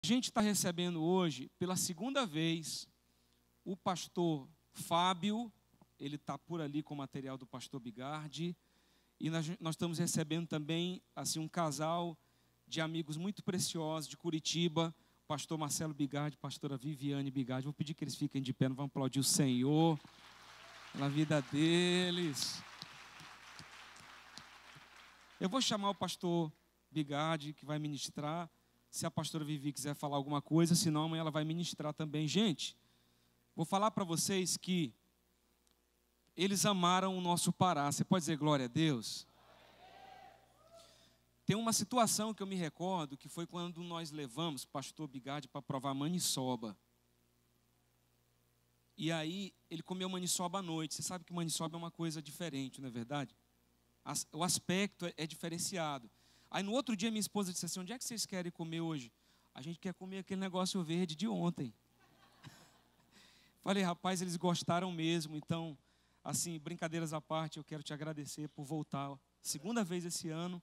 A gente está recebendo hoje, pela segunda vez, o pastor Fábio. Ele está por ali com o material do pastor Bigardi. E nós estamos recebendo também assim, um casal de amigos muito preciosos de Curitiba, o pastor Marcelo Bigardi, pastora Viviane Bigardi. Vou pedir que eles fiquem de pé, nós vamos aplaudir o Senhor pela vida deles. Eu vou chamar o pastor Bigardi, que vai ministrar. Se a pastora Vivi quiser falar alguma coisa, senão amanhã ela vai ministrar também. Gente, vou falar para vocês que eles amaram o nosso Pará. Você pode dizer glória a Deus? Tem uma situação que eu me recordo, que foi quando nós levamos o pastor Bigardi para provar maniçoba. E aí, ele comeu maniçoba à noite. Você sabe que maniçoba é uma coisa diferente, não é verdade? O aspecto é diferenciado. Aí, no outro dia, minha esposa disse assim: onde é que vocês querem comer hoje? A gente quer comer aquele negócio verde de ontem. Falei, rapaz, eles gostaram mesmo. Então, assim, brincadeiras à parte, eu quero te agradecer por voltar segunda vez esse ano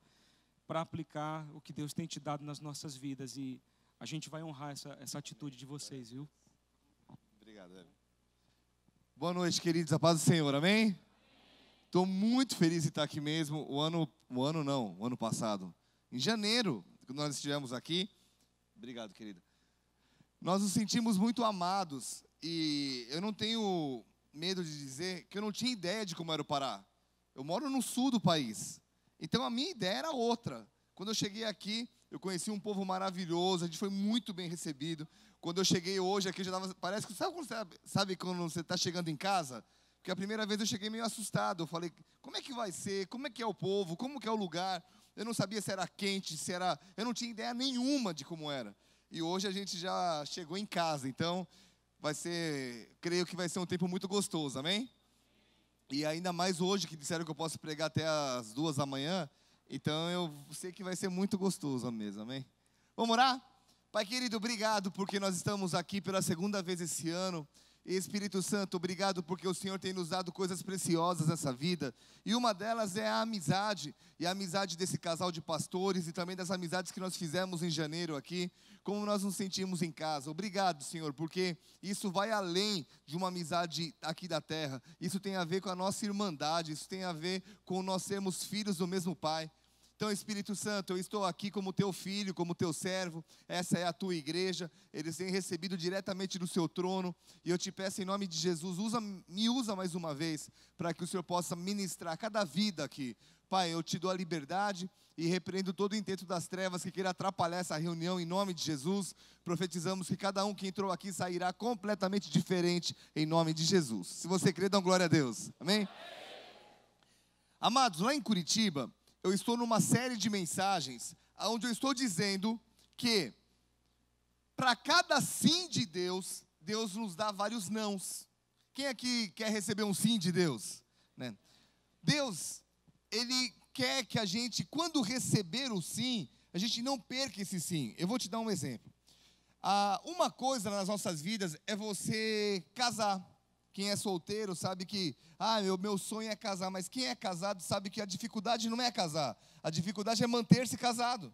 para aplicar o que Deus tem te dado nas nossas vidas. E a gente vai honrar essa atitude de vocês, viu? Obrigado, Hélio. Boa noite, queridos, a paz do Senhor, amém? Estou muito feliz de estar aqui mesmo. O ano passado, em janeiro, quando nós estivemos aqui. Obrigado, querida. Nós nos sentimos muito amados e eu não tenho medo de dizer que eu não tinha ideia de como era o Pará. Eu moro no sul do país, então a minha ideia era outra. Quando eu cheguei aqui, eu conheci um povo maravilhoso, a gente foi muito bem recebido. Quando eu cheguei hoje aqui, eu já estava, parece que, sabe quando você está chegando em casa? Porque a primeira vez eu cheguei meio assustado, eu falei, como é que vai ser, como é que é o povo, como que é o lugar? Eu não sabia se era quente, eu não tinha ideia nenhuma de como era. E hoje a gente já chegou em casa, então creio que vai ser um tempo muito gostoso, amém? E ainda mais hoje, que disseram que eu posso pregar até as 2 da manhã, então eu sei que vai ser muito gostoso mesmo, amém? Vamos orar? Pai querido, obrigado porque nós estamos aqui pela segunda vez esse ano. E Espírito Santo, obrigado porque o Senhor tem nos dado coisas preciosas nessa vida. E uma delas é a amizade. E a amizade desse casal de pastores e também das amizades que nós fizemos em janeiro aqui. Como nós nos sentimos em casa. Obrigado, Senhor, porque isso vai além de uma amizade aqui da terra. Isso tem a ver com a nossa irmandade. Isso tem a ver com nós sermos filhos do mesmo Pai. Então, Espírito Santo, eu estou aqui como teu filho, como teu servo. Essa é a tua igreja. Eles têm recebido diretamente do seu trono. E eu te peço em nome de Jesus, me usa mais uma vez, para que o Senhor possa ministrar cada vida aqui. Pai, eu te dou a liberdade e repreendo todo o intento das trevas que queira atrapalhar essa reunião em nome de Jesus. Profetizamos que cada um que entrou aqui sairá completamente diferente em nome de Jesus. Se você crê, dá glória a Deus. Amém? Amados, lá em Curitiba, eu estou numa série de mensagens onde eu estou dizendo que para cada sim de Deus, Deus nos dá vários nãos. Quem aqui quer receber um sim de Deus? Né? Deus, Ele quer que a gente, quando receber o sim, a gente não perca esse sim. Eu vou te dar um exemplo. Uma coisa nas nossas vidas é você casar. Quem é solteiro sabe que, meu sonho é casar, mas quem é casado sabe que a dificuldade não é casar, a dificuldade é manter-se casado.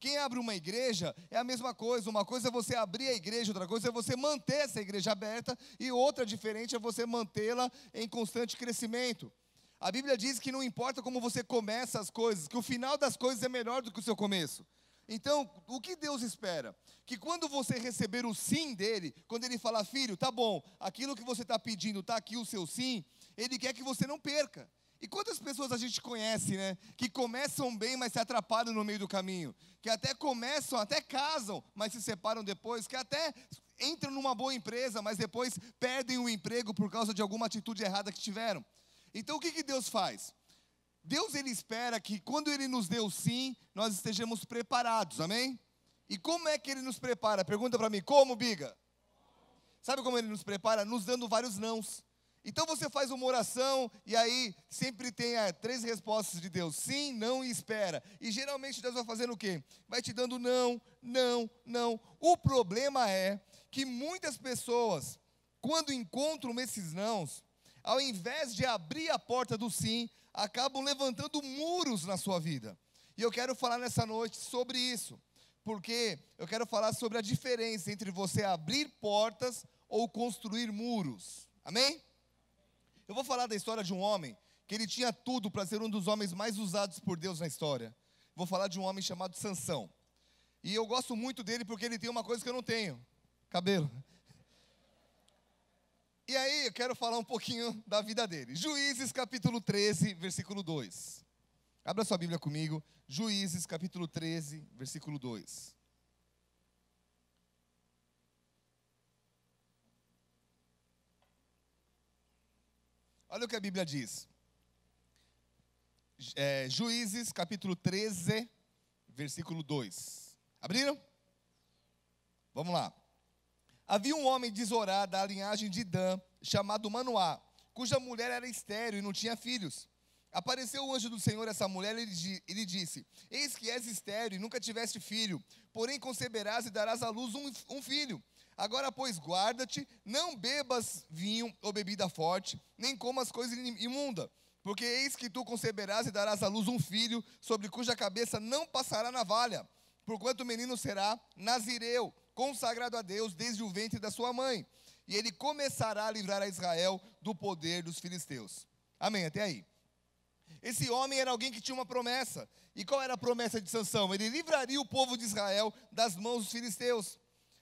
Quem abre uma igreja é a mesma coisa, uma coisa é você abrir a igreja, outra coisa é você manter essa igreja aberta, e outra diferente é você mantê-la em constante crescimento. A Bíblia diz que não importa como você começa as coisas, que o final das coisas é melhor do que o seu começo. Então, o que Deus espera? Que quando você receber o sim dele, quando ele falar, filho, tá bom, aquilo que você está pedindo, está aqui o seu sim, ele quer que você não perca. E quantas pessoas a gente conhece, né? Que começam bem, mas se atrapalham no meio do caminho. Que até começam, até casam, mas se separam depois. Que até entram numa boa empresa, mas depois perdem o emprego por causa de alguma atitude errada que tiveram. Então, o que Deus faz? Deus, Ele espera que quando Ele nos dê o sim, nós estejamos preparados, amém? E como é que Ele nos prepara? Pergunta para mim, como, Biga? Sabe como Ele nos prepara? Nos dando vários nãos. Então você faz uma oração e aí sempre tem 3 respostas de Deus, sim, não e espera. E geralmente Deus vai fazendo o quê? Vai te dando não, não, não. O problema é que muitas pessoas, quando encontram esses nãos, ao invés de abrir a porta do sim, acabam levantando muros na sua vida. E eu quero falar nessa noite sobre isso. porque eu quero falar sobre a diferença entre você abrir portas ou construir muros. Amém? Eu vou falar da história de um homem que ele tinha tudo para ser um dos homens mais usados por Deus na história. Vou falar de um homem chamado Sansão. E eu gosto muito dele porque ele tem uma coisa que eu não tenho: cabelo. E aí eu quero falar um pouquinho da vida dele. Juízes capítulo 13, versículo 2. Abra sua Bíblia comigo. Juízes capítulo 13, versículo 2. Olha o que a Bíblia diz. Juízes capítulo 13, versículo 2. Abriram? Vamos lá. Havia um homem de Zorá, da linhagem de Dan, chamado Manoá, cuja mulher era estéril e não tinha filhos. Apareceu o anjo do Senhor a essa mulher e lhe disse: eis que és estéril e nunca tiveste filho, porém conceberás e darás à luz um filho. Agora, pois, guarda-te, não bebas vinho ou bebida forte, nem comas coisa imunda, porque eis que tu conceberás e darás à luz um filho, sobre cuja cabeça não passará navalha, porquanto o menino será nazireu, consagrado a Deus desde o ventre da sua mãe, e ele começará a livrar a Israel do poder dos filisteus. Amém, até aí. Esse homem era alguém que tinha uma promessa. E qual era a promessa de Sansão? Ele livraria o povo de Israel das mãos dos filisteus.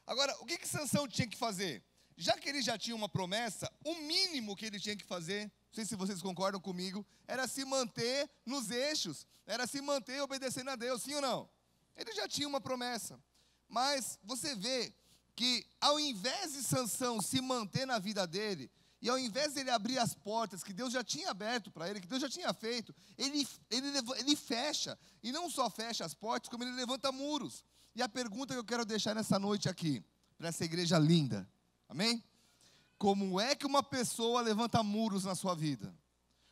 Agora, o que Sansão tinha que fazer? Já que ele já tinha uma promessa, o mínimo que ele tinha que fazer, não sei se vocês concordam comigo, era se manter nos eixos, era se manter obedecendo a Deus, sim ou não? Ele já tinha uma promessa. Mas você vê que ao invés de Sansão se manter na vida dele, e ao invés dele abrir as portas que Deus já tinha aberto para ele, que Deus já tinha feito, ele fecha, e não só fecha as portas, como ele levanta muros. E a pergunta que eu quero deixar nessa noite aqui, para essa igreja linda, amém? Como é que uma pessoa levanta muros na sua vida?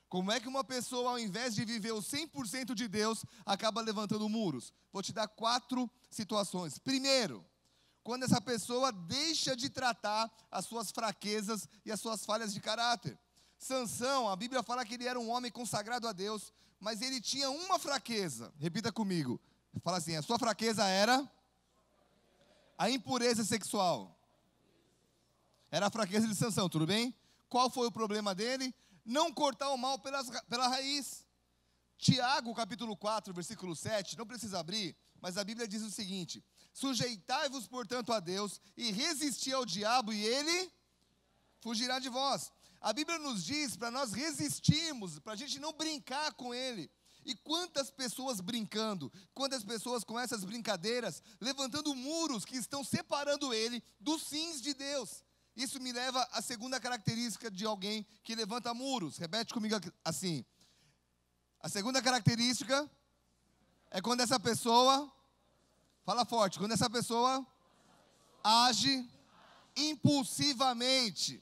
Como é que uma pessoa, ao invés de viver o 100% de Deus, acaba levantando muros? Vou te dar 4 situações. Primeiro, quando essa pessoa deixa de tratar as suas fraquezas e as suas falhas de caráter. Sansão, a Bíblia fala que ele era um homem consagrado a Deus, mas ele tinha uma fraqueza. Repita comigo. Fala assim: a sua fraqueza era a impureza sexual. Era a fraqueza de Sansão, tudo bem? Qual foi o problema dele? Não cortar o mal pela raiz. Tiago, capítulo 4, versículo 7, não precisa abrir, mas a Bíblia diz o seguinte: sujeitai-vos, portanto, a Deus, e resisti ao diabo, e ele fugirá de vós. A Bíblia nos diz para nós resistirmos, para a gente não brincar com ele. E quantas pessoas brincando, quantas pessoas com essas brincadeiras, levantando muros que estão separando ele dos sims de Deus. Isso me leva à segunda característica de alguém que levanta muros. Repete comigo assim. A segunda característica é quando essa pessoa, fala forte, quando essa pessoa age impulsivamente.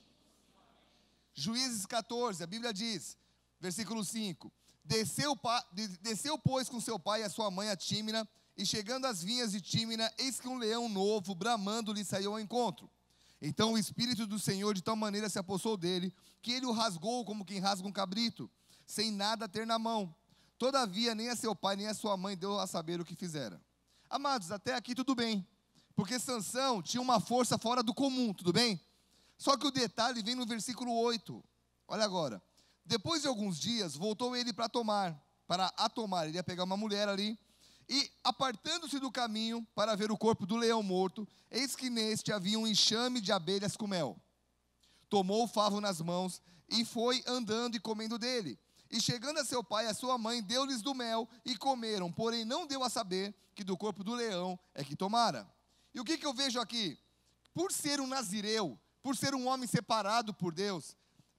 Juízes 14, a Bíblia diz, versículo 5. Desceu, pois, com seu pai e a sua mãe a Tímina, e chegando às vinhas de Tímina, eis que um leão novo, bramando, lhe saiu ao encontro. Então o Espírito do Senhor de tal maneira se apossou dele, que ele o rasgou como quem rasga um cabrito, sem nada ter na mão. Todavia, nem a seu pai, nem a sua mãe deu a saber o que fizera. Amados, até aqui tudo bem, porque Sansão tinha uma força fora do comum, tudo bem? Só que o detalhe vem no versículo 8. Olha agora. Depois de alguns dias, voltou ele para a tomar. Ele ia pegar uma mulher ali. E, apartando-se do caminho para ver o corpo do leão morto, eis que neste havia um enxame de abelhas com mel. Tomou o favo nas mãos e foi andando e comendo dele. E chegando a seu pai e a sua mãe, deu-lhes do mel e comeram. Porém, não deu a saber que do corpo do leão é que tomara. E o que eu vejo aqui? Por ser um nazireu, por ser um homem separado por Deus,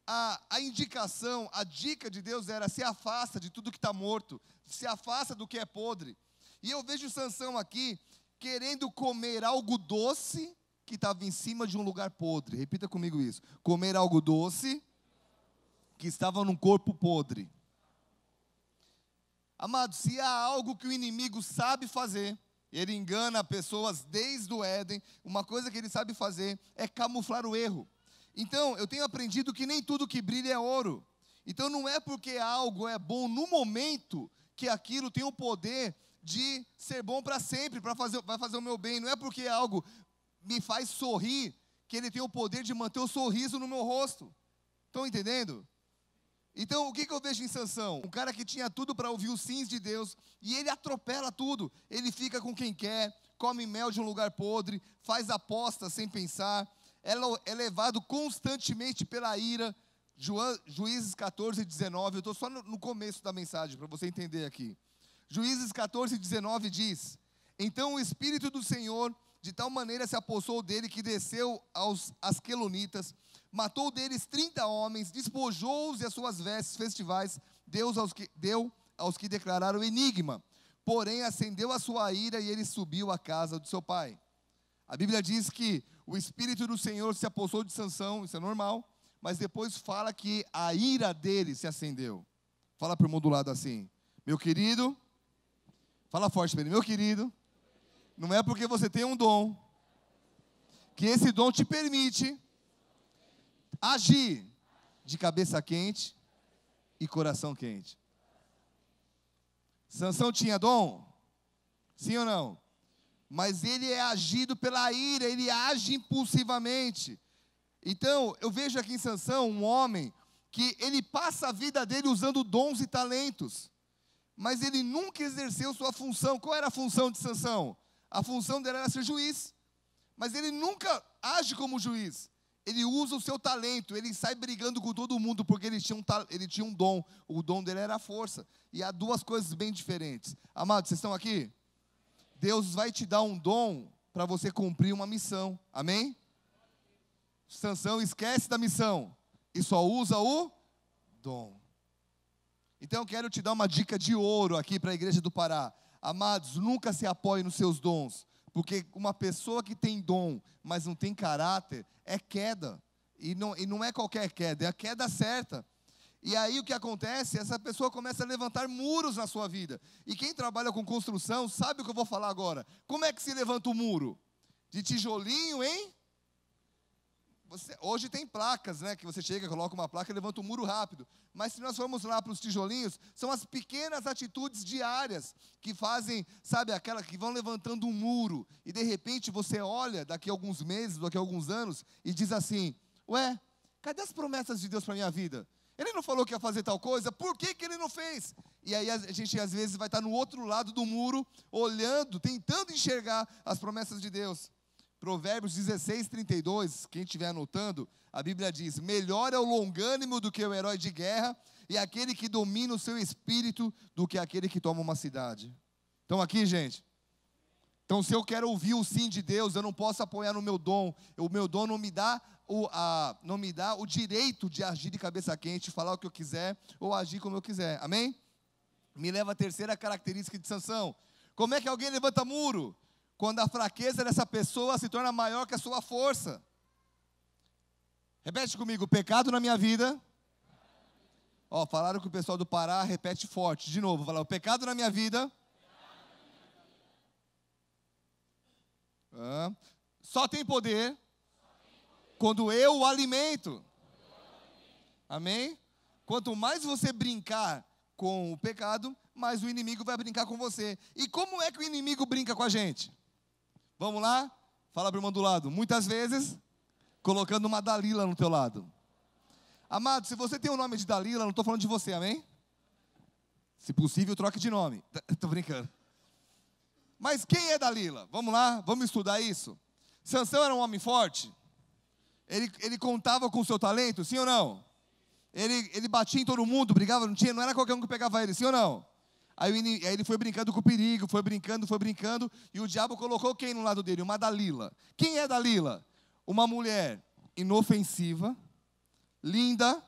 a indicação, a dica de Deus era: se afasta de tudo que está morto, se afasta do que é podre. E eu vejo Sansão aqui querendo comer algo doce que estava em cima de um lugar podre. Repita comigo isso: comer algo doce que estava num corpo podre. Amados, se há algo que o inimigo sabe fazer, ele engana pessoas desde o Éden, uma coisa que ele sabe fazer é camuflar o erro. Então, eu tenho aprendido que nem tudo que brilha é ouro. Então, não é porque algo é bom no momento que aquilo tem o poder de ser bom para sempre, vai fazer o meu bem. Não é porque algo me faz sorrir que ele tem o poder de manter o sorriso no meu rosto. Estão entendendo? Então, o que eu vejo em Sansão? Um cara que tinha tudo para ouvir os sims de Deus, e ele atropela tudo. Ele fica com quem quer, come mel de um lugar podre, faz apostas sem pensar, é levado constantemente pela ira. Juízes 14, 19, eu estou só no começo da mensagem, para você entender aqui. Juízes 14, 19 diz: então o Espírito do Senhor de tal maneira se apossou dele, que desceu aos asquelonitas, matou deles 30 homens, despojou-os de as suas vestes festivais, deu aos que declararam enigma. Porém, acendeu a sua ira e ele subiu à casa do seu pai. A Bíblia diz que o Espírito do Senhor se apossou de Sansão, isso é normal, mas depois fala que a ira dele se acendeu. Fala para o irmão do lado assim: meu querido, fala forte para ele, meu querido, não é porque você tem um dom, que esse dom te permite agir de cabeça quente e coração quente. Sansão tinha dom? Sim ou não? Mas ele é agido pela ira, ele age impulsivamente. Então, eu vejo aqui em Sansão um homem que ele passa a vida dele usando dons e talentos, mas ele nunca exerceu sua função. Qual era a função de Sansão? A função dele era ser juiz, mas ele nunca age como juiz. Ele usa o seu talento, ele sai brigando com todo mundo, porque ele tinha um dom. O dom dele era a força. E há duas coisas bem diferentes. Amados, vocês estão aqui? Deus vai te dar um dom para você cumprir uma missão. Amém? Sansão esquece da missão e só usa o dom. Então eu quero te dar uma dica de ouro aqui para a igreja do Pará. Amados, nunca se apoie nos seus dons, porque uma pessoa que tem dom, mas não tem caráter, é queda. E não é qualquer queda, é a queda certa. E aí o que acontece? Essa pessoa começa a levantar muros na sua vida. E quem trabalha com construção sabe o que eu vou falar agora. Como é que se levanta o muro? De tijolinho, hein? Hoje tem placas, né? Que você chega, coloca uma placa e levanta o muro rápido. Mas se nós formos lá para os tijolinhos, são as pequenas atitudes diárias que fazem, sabe, aquela que vão levantando um muro. E de repente você olha daqui a alguns meses, daqui a alguns anos, e diz assim: ué, cadê as promessas de Deus para a minha vida? Ele não falou que ia fazer tal coisa, por que ele não fez? E aí a gente às vezes vai estar no outro lado do muro, olhando, tentando enxergar as promessas de Deus. Provérbios 16, 32, quem estiver anotando, a Bíblia diz: melhor é o longânimo do que o herói de guerra, e aquele que domina o seu espírito do que aquele que toma uma cidade. Estão aqui, gente? Então, se eu quero ouvir o sim de Deus, eu não posso apoiar no meu dom. O meu dom não me dá o direito de agir de cabeça quente, falar o que eu quiser, ou agir como eu quiser. Amém? Me leva à terceira característica de Sansão. Como é que alguém levanta muro? Quando a fraqueza dessa pessoa se torna maior que a sua força. Repete comigo: pecado na minha vida. Ó, falaram que o pessoal do Pará repete forte. De novo, falar: o pecado na minha vida. Só tem poder quando eu o alimento. Amém? Quanto mais você brincar com o pecado, mais o inimigo vai brincar com você. E como é que o inimigo brinca com a gente? Vamos lá? Fala para o irmão do lado. Muitas vezes, colocando uma Dalila no teu lado. Amado, se você tem o nome de Dalila, não estou falando de você, amém? Se possível, troque de nome. Estou brincando. Mas quem é Dalila? Vamos lá, vamos estudar isso. Sansão era um homem forte? Ele contava com o seu talento, sim ou não? Ele batia em todo mundo, brigava, não era qualquer um que pegava ele, sim ou não? Aí ele foi brincando com o perigo, foi brincando, e o diabo colocou quem no lado dele? Uma Dalila. Quem é Dalila? Uma mulher inofensiva, linda,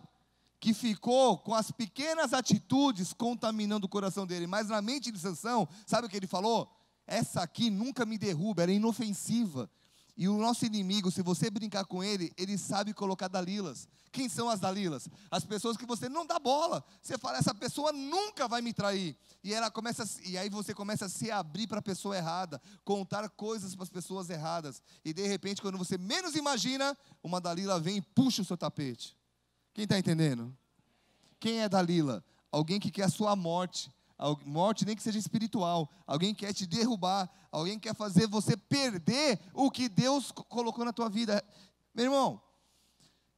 que ficou com as pequenas atitudes contaminando o coração dele. Mas na mente de Sansão, sabe o que ele falou? Essa aqui nunca me derruba, ela é inofensiva. E o nosso inimigo, se você brincar com ele, ele sabe colocar Dalilas. Quem são as Dalilas? As pessoas que você não dá bola. Você fala: essa pessoa nunca vai me trair. E aí você começa a se abrir para a pessoa errada, contar coisas para as pessoas erradas. E de repente, quando você menos imagina, uma Dalila vem e puxa o seu tapete. Quem está entendendo? Quem é Dalila? Alguém que quer a sua morte. morte nem que seja espiritual. Alguém quer te derrubar, alguém quer fazer você perder o que Deus colocou na tua vida. Meu irmão,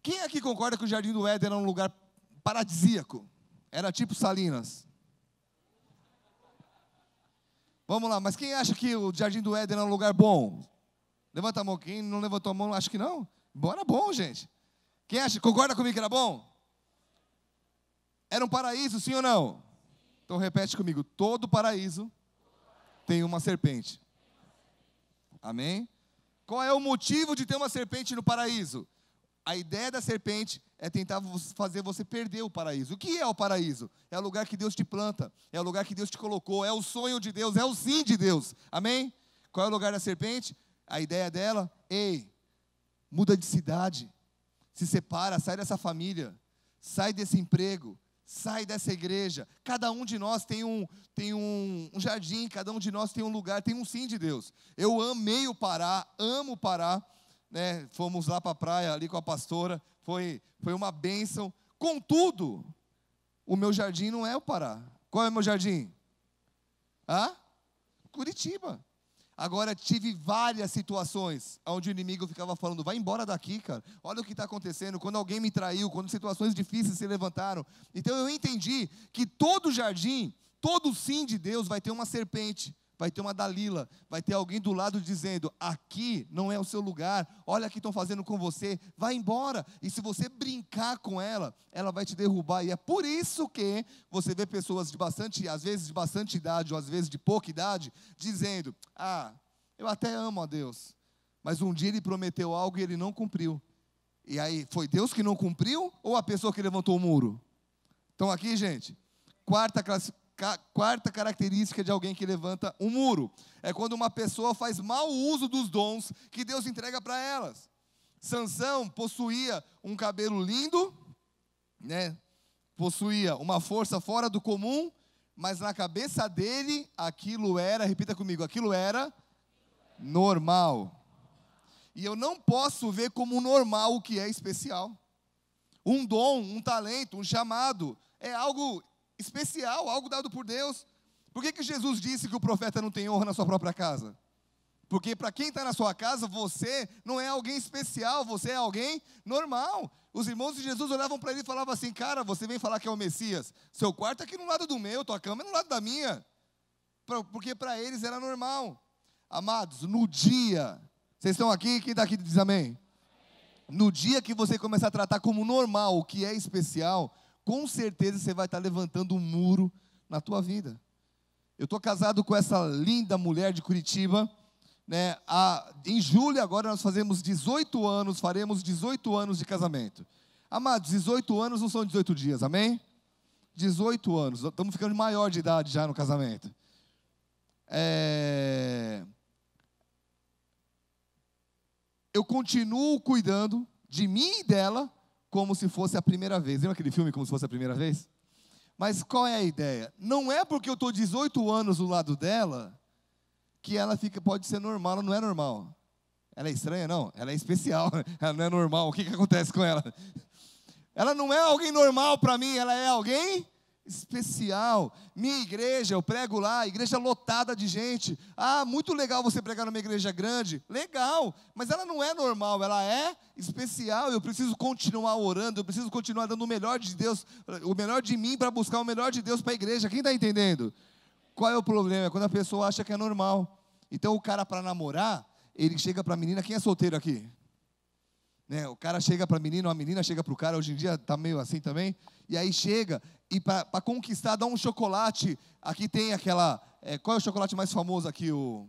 quem aqui concorda que o Jardim do Éden era um lugar paradisíaco? Era tipo Salinas. Vamos lá, mas quem acha que o Jardim do Éden era um lugar bom? Levanta a mão. Quem não levantou a mão, acho que não. Bom, era bom, gente. Quem acha, concorda comigo que era bom? Era um paraíso, sim ou não? Então repete comigo. Todo paraíso tem uma serpente. Amém? Qual é o motivo de ter uma serpente no paraíso? A ideia da serpente é tentar fazer você perder o paraíso. O que é o paraíso? É o lugar que Deus te planta, é o lugar que Deus te colocou, é o sonho de Deus, é o sim de Deus. Amém? Qual é o lugar da serpente? A ideia dela, ei, muda de cidade, se separa, sai dessa família, sai desse emprego, sai dessa igreja. Cada um de nós tem um jardim, cada um de nós tem um lugar, tem um sim de Deus. Eu amei o Pará, amo o Pará. Né, fomos lá para a praia ali com a pastora, foi uma bênção. Contudo, o meu jardim não é o Pará. Qual é o meu jardim? Curitiba. Agora, tive várias situações onde o inimigo ficava falando, vai embora daqui, cara. Olha o que está acontecendo, quando alguém me traiu, quando situações difíceis se levantaram. Então, eu entendi que todo jardim, todo sim de Deus vai ter uma serpente. Vai ter uma Dalila, vai ter alguém do lado dizendo, aqui não é o seu lugar, olha o que estão fazendo com você, vai embora. E se você brincar com ela, ela vai te derrubar. E é por isso que você vê pessoas às vezes de bastante idade, ou às vezes de pouca idade, dizendo, eu até amo a Deus, mas um dia Ele prometeu algo e Ele não cumpriu. E aí, foi Deus que não cumpriu, ou a pessoa que levantou o muro? Então aqui, gente, quarta característica de alguém que levanta um muro é quando uma pessoa faz mau uso dos dons que Deus entrega para elas. Sansão possuía um cabelo lindo, né? Possuía uma força fora do comum, mas na cabeça dele aquilo era, repita comigo, aquilo era normal. E eu não posso ver como normal o que é especial. Um dom, um talento, um chamado é algo especial, algo dado por Deus. Por que Jesus disse que o profeta não tem honra na sua própria casa? Porque para quem está na sua casa, você não é alguém especial, você é alguém normal. Os irmãos de Jesus olhavam para ele e falavam assim, cara, você vem falar que é o Messias, seu quarto é aqui no lado do meu, tua cama é no lado da minha. Porque para eles era normal. Amados, no dia, vocês estão aqui, quem está aqui diz amém? No dia que você começar a tratar como normal o que é especial, com certeza você vai estar levantando um muro na tua vida. Eu estou casado com essa linda mulher de Curitiba, né? Em julho agora nós faremos 18 anos de casamento. Amados, 18 anos não são 18 dias, amém? 18 anos, estamos ficando maior de idade já no casamento. Eu continuo cuidando de mim e dela, como se fosse a primeira vez. Lembra aquele filme, Como se Fosse a Primeira Vez? Mas qual é a ideia? Não é porque eu estou 18 anos do lado dela, que ela pode ser normal, ela não é normal. Ela é estranha? Não, ela é especial, ela não é normal. O que acontece com ela? Ela não é alguém normal para mim, ela é alguém especial. Minha igreja, eu prego lá, igreja lotada de gente. Muito legal você pregar numa igreja grande. Legal, mas ela não é normal, ela é especial. Eu preciso continuar orando, eu preciso continuar dando o melhor de Deus, o melhor de mim para buscar o melhor de Deus para a igreja. Quem está entendendo? Qual é o problema? É quando a pessoa acha que é normal. Então o cara, para namorar, ele chega para a menina. Quem é solteiro aqui? Né? O cara chega para a menina chega para o cara. Hoje em dia está meio assim também. E aí chega, e para conquistar, dá um chocolate. Aqui tem aquela, qual é o chocolate mais famoso aqui? O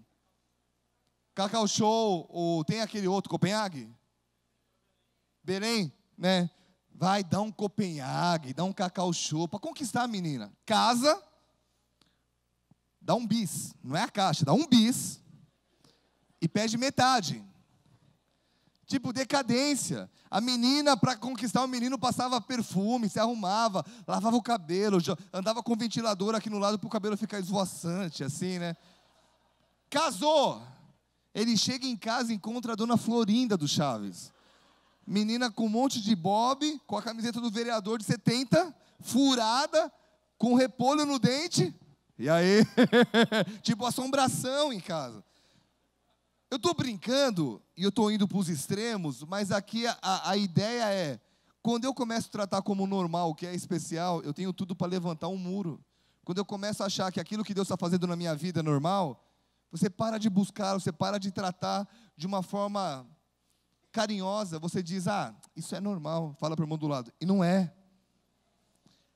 Cacau Show, tem aquele outro, Copenhague? Belém, né? Vai, dá um Copenhague, dá um Cacau Show, para conquistar a menina. Casa, dá um bis, não é a caixa, dá um bis, e pede metade. Tipo, decadência. A menina, para conquistar o menino, passava perfume, se arrumava, lavava o cabelo, andava com ventilador aqui no lado para o cabelo ficar esvoaçante, assim, né? Casou. Ele chega em casa e encontra a dona Florinda do Chaves. Menina com um monte de bob, com a camiseta do vereador de 70, furada, com repolho no dente. E aí? Tipo assombração em casa. Eu estou brincando e eu estou indo para os extremos, mas aqui a ideia é, quando eu começo a tratar como normal o que é especial, eu tenho tudo para levantar um muro. Quando eu começo a achar que aquilo que Deus está fazendo na minha vida é normal, você para de buscar, você para de tratar de uma forma carinhosa, você diz, isso é normal, fala para o irmão do lado, e não é.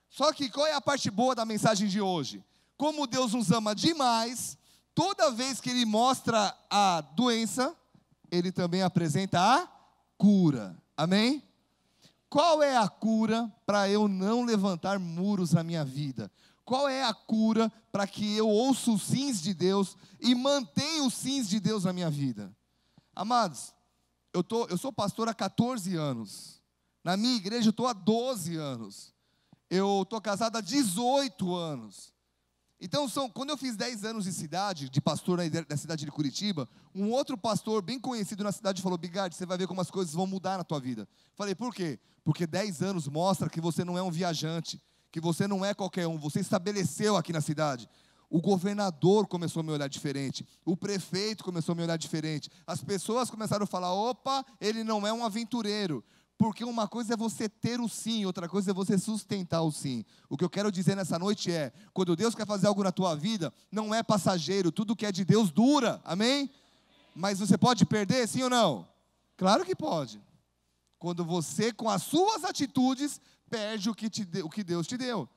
Só que qual é a parte boa da mensagem de hoje? Como Deus nos ama demais, toda vez que Ele mostra a doença, Ele também apresenta a cura. Amém? Qual é a cura para eu não levantar muros na minha vida? Qual é a cura para que eu ouça os sims de Deus e mantenha os sims de Deus na minha vida? Amados, eu sou pastor há 14 anos. Na minha igreja eu estou há 12 anos. Eu estou casado há 18 anos. Então, quando eu fiz 10 anos de cidade, de pastor da cidade de Curitiba, um outro pastor bem conhecido na cidade falou, Bigardi, você vai ver como as coisas vão mudar na tua vida. Falei, por quê? Porque 10 anos mostra que você não é um viajante, que você não é qualquer um, você estabeleceu aqui na cidade. O governador começou a me olhar diferente, o prefeito começou a me olhar diferente, as pessoas começaram a falar, opa, ele não é um aventureiro. Porque uma coisa é você ter o sim, outra coisa é você sustentar o sim. O que eu quero dizer nessa noite é, quando Deus quer fazer algo na tua vida, não é passageiro, tudo que é de Deus dura, amém? Mas você pode perder, sim ou não? Claro que pode. Quando você, com as suas atitudes, perde o que Deus te deu.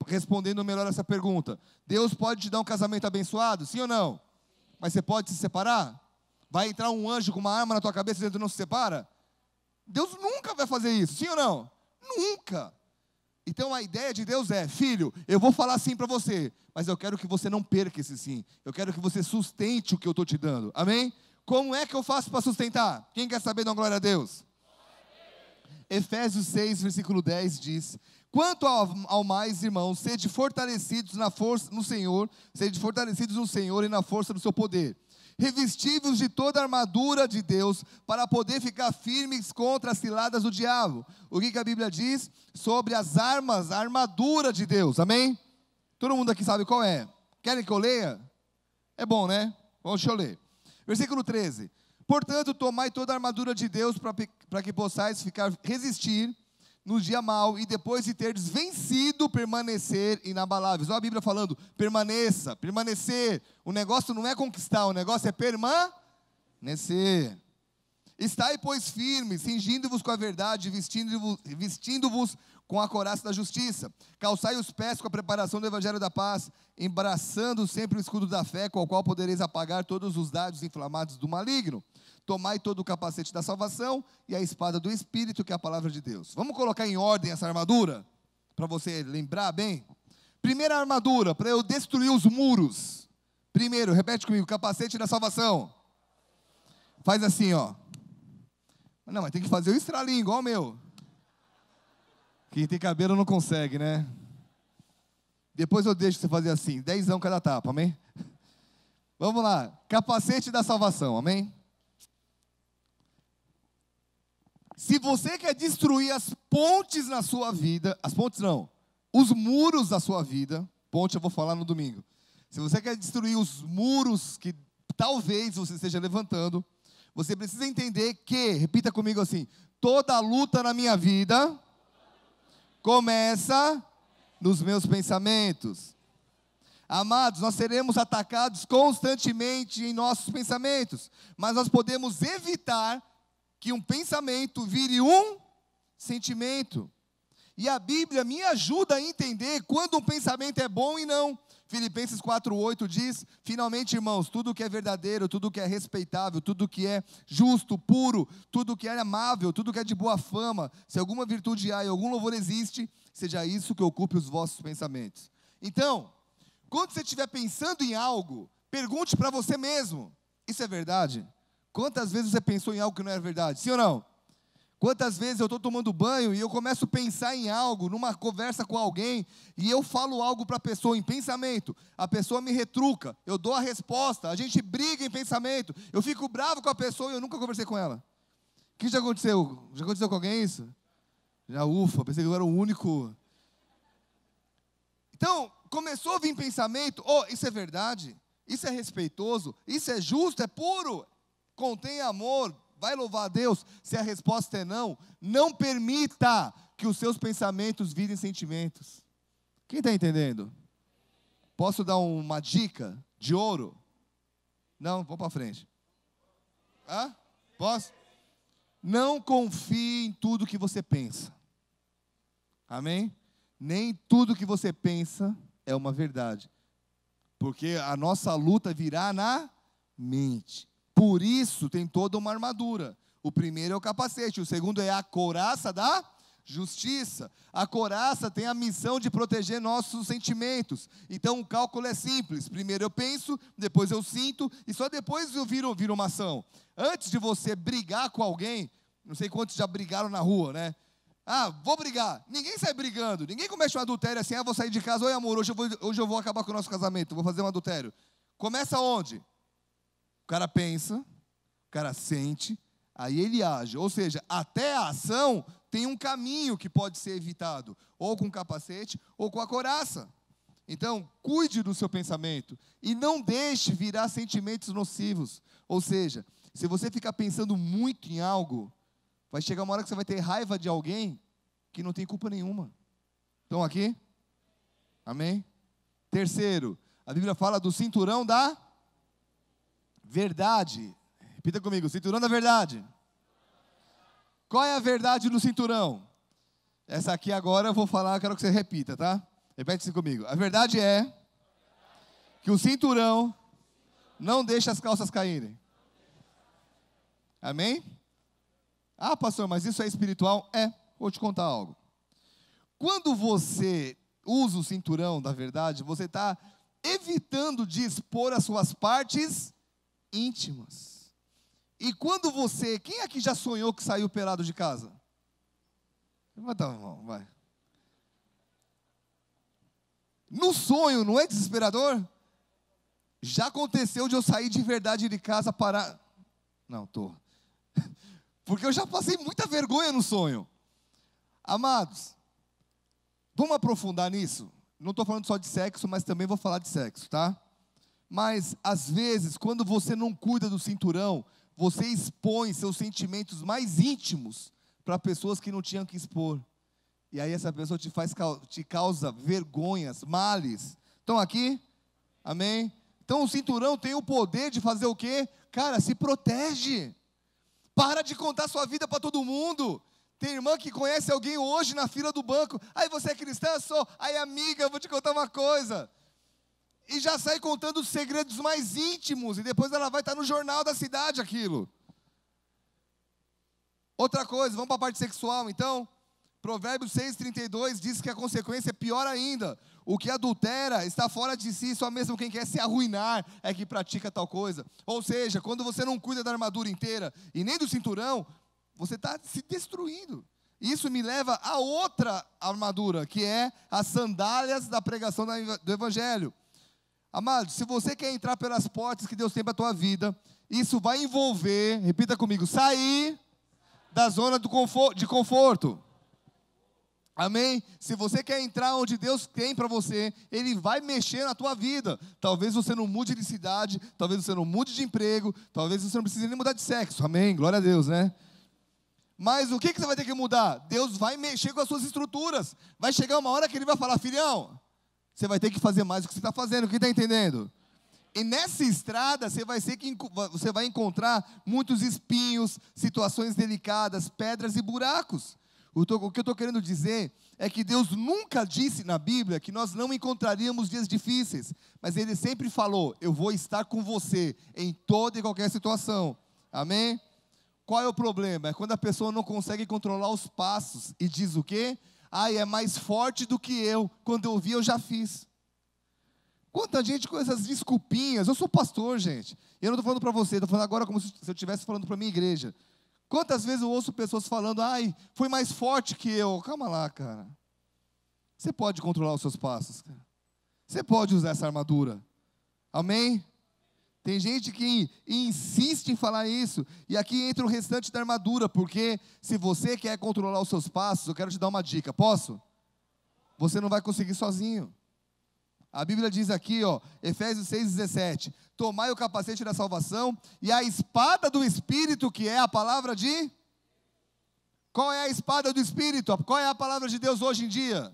Respondendo melhor essa pergunta, Deus pode te dar um casamento abençoado, sim ou não? Mas você pode se separar? Vai entrar um anjo com uma arma na tua cabeça e dentro não se separa? Deus nunca vai fazer isso, sim ou não? Nunca. Então a ideia de Deus é, filho, eu vou falar sim para você, mas eu quero que você não perca esse sim. Eu quero que você sustente o que eu estou te dando, amém? Como é que eu faço para sustentar? Quem quer saber, dá glória a Deus? Efésios 6, versículo 10 diz, quanto ao mais, irmãos, sede fortalecidos na força no Senhor, sede fortalecidos no Senhor e na força do seu poder. Revestivos de toda a armadura de Deus, para poder ficar firmes contra as ciladas do diabo. O que a Bíblia diz sobre as armas, a armadura de Deus, amém? Todo mundo aqui sabe qual é? Querem que eu leia? É bom, né? Deixa eu ler. Versículo 13. Portanto, tomai toda a armadura de Deus, para que possais resistir no dia mau, e depois de terdes vencido, permanecer inabaláveis. Olha a Bíblia falando, permaneça, permanecer. O negócio não é conquistar, o negócio é permanecer. Estai, pois, firmes, cingindo-vos com a verdade, vestindo-vos com a couraça da justiça. Calçai os pés com a preparação do evangelho da paz, embraçando sempre o escudo da fé, com o qual podereis apagar todos os dardos inflamados do maligno. Tomai todo o capacete da salvação e a espada do Espírito, que é a palavra de Deus. Vamos colocar em ordem essa armadura? Para você lembrar bem. Primeira armadura, para eu destruir os muros. Primeiro, repete comigo, capacete da salvação. Faz assim, ó. Não, mas tem que fazer o estralinho, igual o meu. Quem tem cabelo não consegue, né? Depois eu deixo você fazer assim, 10 cada tapa, amém? Vamos lá, capacete da salvação, amém? Se você quer destruir as pontes na sua vida, as pontes não, os muros da sua vida, ponte eu vou falar no domingo. Se você quer destruir os muros que talvez você esteja levantando, você precisa entender que, repita comigo assim, toda luta na minha vida começa nos meus pensamentos. Amados, nós seremos atacados constantemente em nossos pensamentos, mas nós podemos evitar que um pensamento vire um sentimento. E a Bíblia me ajuda a entender quando um pensamento é bom e não. Filipenses 4:8 diz, finalmente, irmãos, tudo que é verdadeiro, tudo que é respeitável, tudo que é justo, puro, tudo que é amável, tudo que é de boa fama, se alguma virtude há e algum louvor existe, seja isso que ocupe os vossos pensamentos. Então, quando você estiver pensando em algo, pergunte para você mesmo, isso é verdade? Quantas vezes você pensou em algo que não era verdade? Sim ou não? Quantas vezes eu estou tomando banho e eu começo a pensar em algo, numa conversa com alguém, e eu falo algo para a pessoa em pensamento, a pessoa me retruca, eu dou a resposta, a gente briga em pensamento, eu fico bravo com a pessoa e eu nunca conversei com ela. O que já aconteceu? Já aconteceu com alguém isso? Já, ufa, pensei que eu era o único. Então, começou a vir pensamento, oh, isso é verdade, isso é respeitoso, isso é justo, é puro, contém amor, vai louvar a Deus. Se a resposta é não, não permita que os seus pensamentos virem sentimentos. Quem está entendendo? Posso dar uma dica de ouro? Não, vamos para frente. Hã? Posso? Não confie em tudo que você pensa. Amém? Nem tudo que você pensa é uma verdade. Porque a nossa luta virá na mente. Por isso tem toda uma armadura. O primeiro é o capacete, o segundo é a couraça da justiça. A couraça tem a missão de proteger nossos sentimentos. Então o cálculo é simples. Primeiro eu penso, depois eu sinto, e só depois eu viro uma ação. Antes de você brigar com alguém, não sei quantos já brigaram na rua, né? Ah, vou brigar. Ninguém sai brigando. Ninguém comete um adultério assim, vou sair de casa, oi amor, hoje eu vou acabar com o nosso casamento, vou fazer um adultério. Começa onde? O cara pensa, o cara sente, aí ele age. Ou seja, até a ação tem um caminho que pode ser evitado, ou com o capacete, ou com a couraça. Então, cuide do seu pensamento e não deixe virar sentimentos nocivos. Ou seja, se você ficar pensando muito em algo, vai chegar uma hora que você vai ter raiva de alguém que não tem culpa nenhuma. Estão aqui? Amém? Terceiro, a Bíblia fala do cinturão da verdade. Repita comigo, cinturão da verdade. Qual é a verdade do cinturão? Essa aqui agora eu vou falar, quero que você repita, tá? Repete isso comigo. A verdade é que o cinturão não deixa as calças caírem. Amém? Ah, pastor, mas isso é espiritual? É, vou te contar algo. Quando você usa o cinturão da verdade, você está evitando de expor as suas partes íntimas. E quando você, quem aqui já sonhou que saiu pelado de casa? Levanta a mão, vai. No sonho, não é desesperador? Já aconteceu de eu sair de verdade de casa para... Não, tô. Porque eu já passei muita vergonha no sonho. Amados, vamos aprofundar nisso? Não estou falando só de sexo, mas também vou falar de sexo, tá? Mas, às vezes, quando você não cuida do cinturão, você expõe seus sentimentos mais íntimos para pessoas que não tinham que expor. E aí essa pessoa te causa vergonhas, males. Estão aqui? Amém? Então o cinturão tem o poder de fazer o quê? Cara, se protege. Para de contar sua vida para todo mundo. Tem irmã que conhece alguém hoje na fila do banco. Aí você é cristã? Sou. Aí amiga, eu vou te contar uma coisa. E já sai contando os segredos mais íntimos. E depois ela vai estar no jornal da cidade aquilo. Outra coisa, vamos para a parte sexual então. Provérbios 6,32 diz que a consequência é pior ainda. O que adultera está fora de si, só mesmo quem quer se arruinar é que pratica tal coisa. Ou seja, quando você não cuida da armadura inteira e nem do cinturão, você está se destruindo. Isso me leva a outra armadura, que é as sandálias da pregação do Evangelho. Amados, se você quer entrar pelas portas que Deus tem para a tua vida, isso vai envolver, repita comigo, sair da zona de conforto. Amém? Se você quer entrar onde Deus tem para você, Ele vai mexer na tua vida. Talvez você não mude de cidade, talvez você não mude de emprego, talvez você não precise nem mudar de sexo. Amém? Glória a Deus, né? Mas o que você vai ter que mudar? Deus vai mexer com as suas estruturas. Vai chegar uma hora que Ele vai falar, filhão, você vai ter que fazer mais do que você está fazendo. Quem está entendendo? E nessa estrada você vai encontrar muitos espinhos, situações delicadas, pedras e buracos. O que eu estou querendo dizer é que Deus nunca disse na Bíblia que nós não encontraríamos dias difíceis, mas Ele sempre falou, eu vou estar com você em toda e qualquer situação. Amém? Qual é o problema? É quando a pessoa não consegue controlar os passos e diz o quê? Ai, é mais forte do que eu, quando eu vi eu já fiz. Quanta gente com essas desculpinhas, eu sou pastor, gente, eu não estou falando para você, estou falando agora como se eu estivesse falando para a minha igreja. Quantas vezes eu ouço pessoas falando, ai, foi mais forte que eu. Calma lá, cara. Você pode controlar os seus passos, cara. Você pode usar essa armadura. Amém? Tem gente que insiste em falar isso. E aqui entra o restante da armadura, porque se você quer controlar os seus passos, eu quero te dar uma dica. Posso? Você não vai conseguir sozinho. A Bíblia diz aqui, ó, Efésios 6,17, tomai o capacete da salvação e a espada do Espírito, que é a palavra de... Qual é a espada do Espírito? Qual é a palavra de Deus hoje em dia?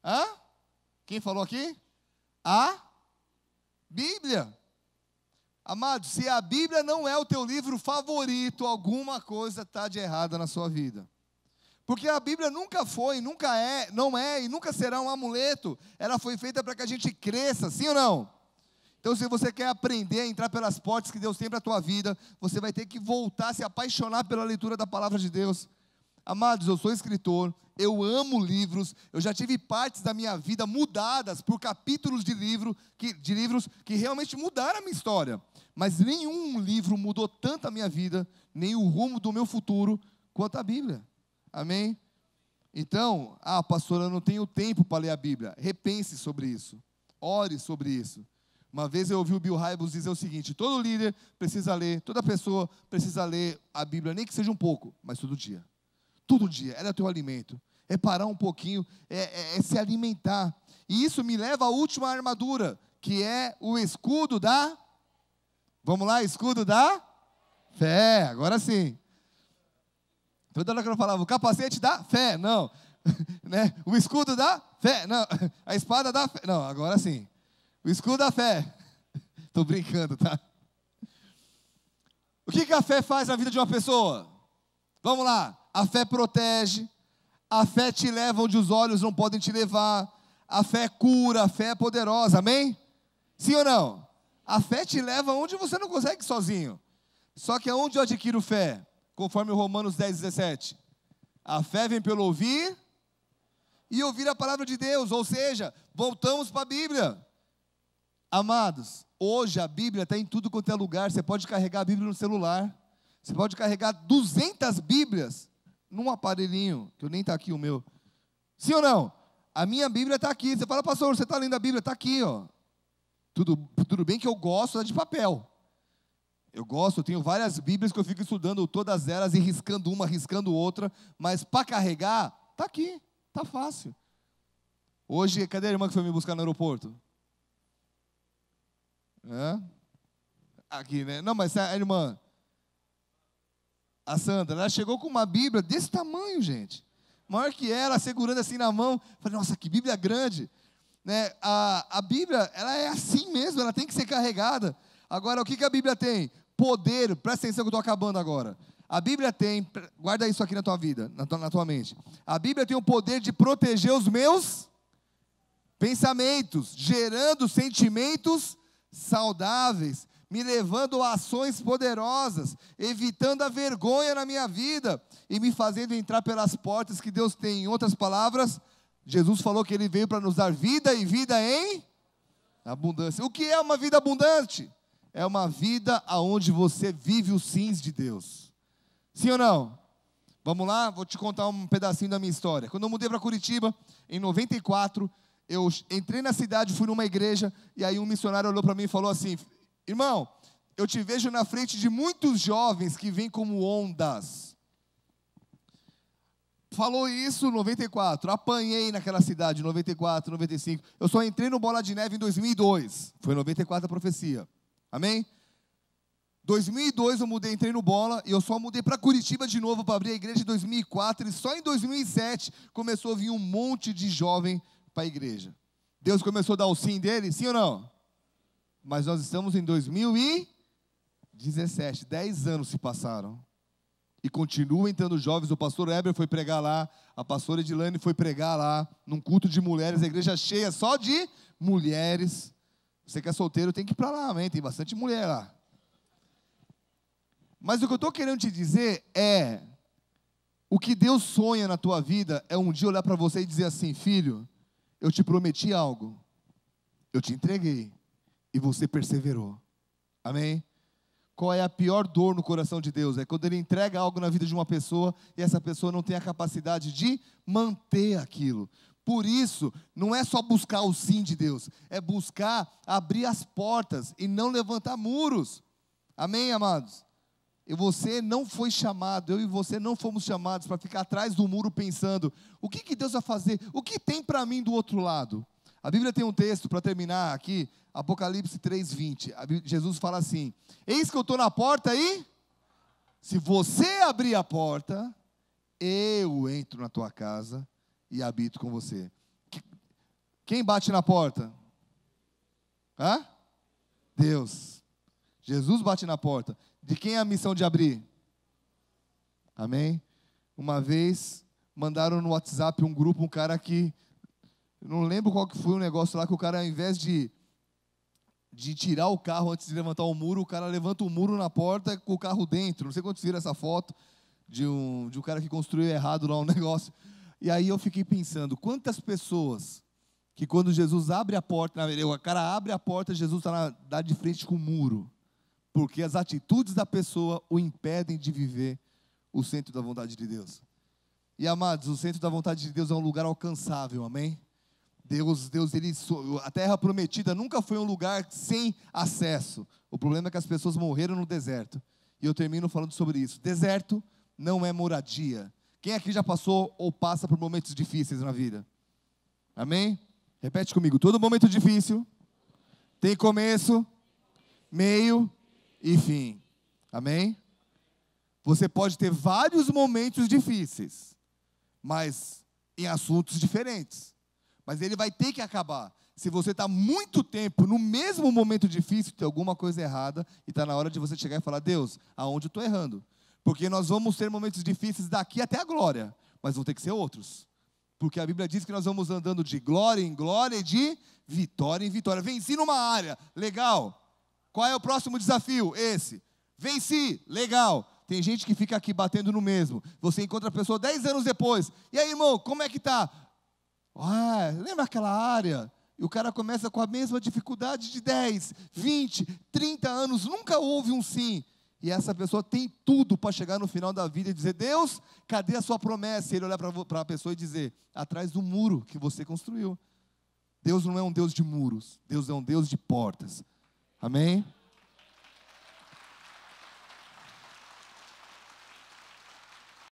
Hã? Quem falou aqui? A Bíblia. Amado, se a Bíblia não é o teu livro favorito, alguma coisa está de errada na sua vida. Porque a Bíblia nunca foi, nunca é, não é e nunca será um amuleto. Ela foi feita para que a gente cresça, sim ou não? Então, se você quer aprender a entrar pelas portas que Deus tem para a tua vida, você vai ter que voltar a se apaixonar pela leitura da palavra de Deus. Amados, eu sou escritor, eu amo livros, eu já tive partes da minha vida mudadas por capítulos de livros que realmente mudaram a minha história. Mas nenhum livro mudou tanto a minha vida, nem o rumo do meu futuro, quanto a Bíblia. Amém? Então, pastor, eu não tenho tempo para ler a Bíblia. Repense sobre isso. Ore sobre isso. Uma vez eu ouvi o Bill Hybels dizer o seguinte: todo líder precisa ler, toda pessoa precisa ler a Bíblia, nem que seja um pouco, mas todo dia. Todo dia, ela é o teu alimento. É parar um pouquinho, é se alimentar. E isso me leva à última armadura, que é o escudo da... Vamos lá, escudo da fé. Agora sim. Toda hora que eu falava, o capacete da fé, não. Né? O escudo da fé, não. A espada da fé, não, agora sim. O escudo da fé. Estou brincando, tá? O que a fé faz na vida de uma pessoa? Vamos lá. A fé protege. A fé te leva onde os olhos não podem te levar. A fé cura, a fé é poderosa, amém? Sim ou não? A fé te leva onde você não consegue sozinho. Só que aonde eu adquiro fé? Conforme o Romanos 10,17. A fé vem pelo ouvir e ouvir a palavra de Deus. Ou seja, voltamos para a Bíblia. Amados, hoje a Bíblia está em tudo quanto é lugar. Você pode carregar a Bíblia no celular. Você pode carregar 200 Bíblias num aparelhinho, que eu nem está aqui o meu. Sim ou não? A minha Bíblia está aqui. Você fala, pastor, você está lendo a Bíblia? Está aqui, ó. Tudo bem que eu gosto é de papel. Eu tenho várias Bíblias que eu fico estudando todas elas e riscando uma, riscando outra, mas para carregar, está aqui, está fácil. Hoje, cadê a irmã que foi me buscar no aeroporto? Aqui, né? Não, mas a irmã, a Sandra, ela chegou com uma Bíblia desse tamanho, gente. Maior que ela, segurando assim na mão. Falei, nossa, que Bíblia grande. Né? A Bíblia, ela é assim mesmo, ela tem que ser carregada. Agora, o que a Bíblia tem? Poder, presta atenção que eu estou acabando agora. A Bíblia tem, guarda isso aqui na tua vida, na tua mente. A Bíblia tem o poder de proteger os meus pensamentos, gerando sentimentos saudáveis, me levando a ações poderosas, evitando a vergonha na minha vida e me fazendo entrar pelas portas que Deus tem. Em outras palavras, Jesus falou que Ele veio para nos dar vida e vida em abundância. O que é uma vida abundante? É uma vida onde você vive os sims de Deus. Sim ou não? Vamos lá, vou te contar um pedacinho da minha história. Quando eu mudei para Curitiba, em 94, eu entrei na cidade, fui numa igreja, e aí um missionário olhou para mim e falou assim: irmão, eu te vejo na frente de muitos jovens que vêm como ondas. Falou isso em 94, apanhei naquela cidade, 94, 95. Eu só entrei no Bola de Neve em 2002, foi 94 a profecia. Amém? 2002 eu mudei, entrei no Bola, e eu só mudei para Curitiba de novo para abrir a igreja em 2004, e só em 2007 começou a vir um monte de jovem para a igreja. Deus começou a dar o sim dele, sim ou não? Mas nós estamos em 2017, 10 anos se passaram. E continuam entrando jovens. O pastor Heber foi pregar lá, a pastora Edilane foi pregar lá, num culto de mulheres, a igreja cheia só de mulheres. Você que é solteiro tem que ir para lá, amém? Tem bastante mulher lá. Mas o que eu estou querendo te dizer é, o que Deus sonha na tua vida é um dia olhar para você e dizer assim: filho, eu te prometi algo, eu te entreguei, e você perseverou. Amém? Qual é a pior dor no coração de Deus? É quando Ele entrega algo na vida de uma pessoa e essa pessoa não tem a capacidade de manter aquilo. Por isso, não é só buscar o sim de Deus, é buscar abrir as portas e não levantar muros. Amém, amados? E você não foi chamado, eu e você não fomos chamados para ficar atrás do muro pensando: o que Deus vai fazer? O que tem para mim do outro lado? A Bíblia tem um texto, para terminar aqui, Apocalipse 3:20. Jesus fala assim: eis que eu estou na porta e, se você abrir a porta, eu entro na tua casa e habito com você. Quem bate na porta? Hã? Deus. Jesus bate na porta. De quem é a missão de abrir? Amém? Uma vez, mandaram no WhatsApp um grupo, um cara que, não lembro qual que foi o negócio lá, que o cara, ao invés de tirar o carro antes de levantar o muro, o cara levanta o muro na porta com o carro dentro. Não sei quantos viram essa foto de um cara que construiu errado lá um negócio. E aí eu fiquei pensando, quantas pessoas que quando Jesus abre a porta, o cara abre a porta, Jesus está de frente com o muro, porque as atitudes da pessoa o impedem de viver o centro da vontade de Deus. E amados, o centro da vontade de Deus é um lugar alcançável, amém? Deus, a terra prometida nunca foi um lugar sem acesso. O problema é que as pessoas morreram no deserto. E eu termino falando sobre isso. Deserto não é moradia. Quem aqui já passou ou passa por momentos difíceis na vida? Amém? Repete comigo. Todo momento difícil tem começo, meio e fim. Amém? Você pode ter vários momentos difíceis, mas em assuntos diferentes. Mas ele vai ter que acabar. Se você está muito tempo no mesmo momento difícil, tem alguma coisa errada e está na hora de você chegar e falar: Deus, aonde eu estou errando? Porque nós vamos ter momentos difíceis daqui até a glória, mas vão ter que ser outros. Porque a Bíblia diz que nós vamos andando de glória em glória e de vitória em vitória. Venci numa área, legal. Qual é o próximo desafio? Esse. Venci, legal. Tem gente que fica aqui batendo no mesmo. Você encontra a pessoa 10 anos depois. E aí, irmão, como é que tá? Lembra aquela área? E o cara começa com a mesma dificuldade de 10, 20, 30 anos. Nunca houve um sim. E essa pessoa tem tudo para chegar no final da vida e dizer: Deus, cadê a sua promessa? E ele olhar para a pessoa e dizer: atrás do muro que você construiu. Deus não é um Deus de muros. Deus é um Deus de portas. Amém?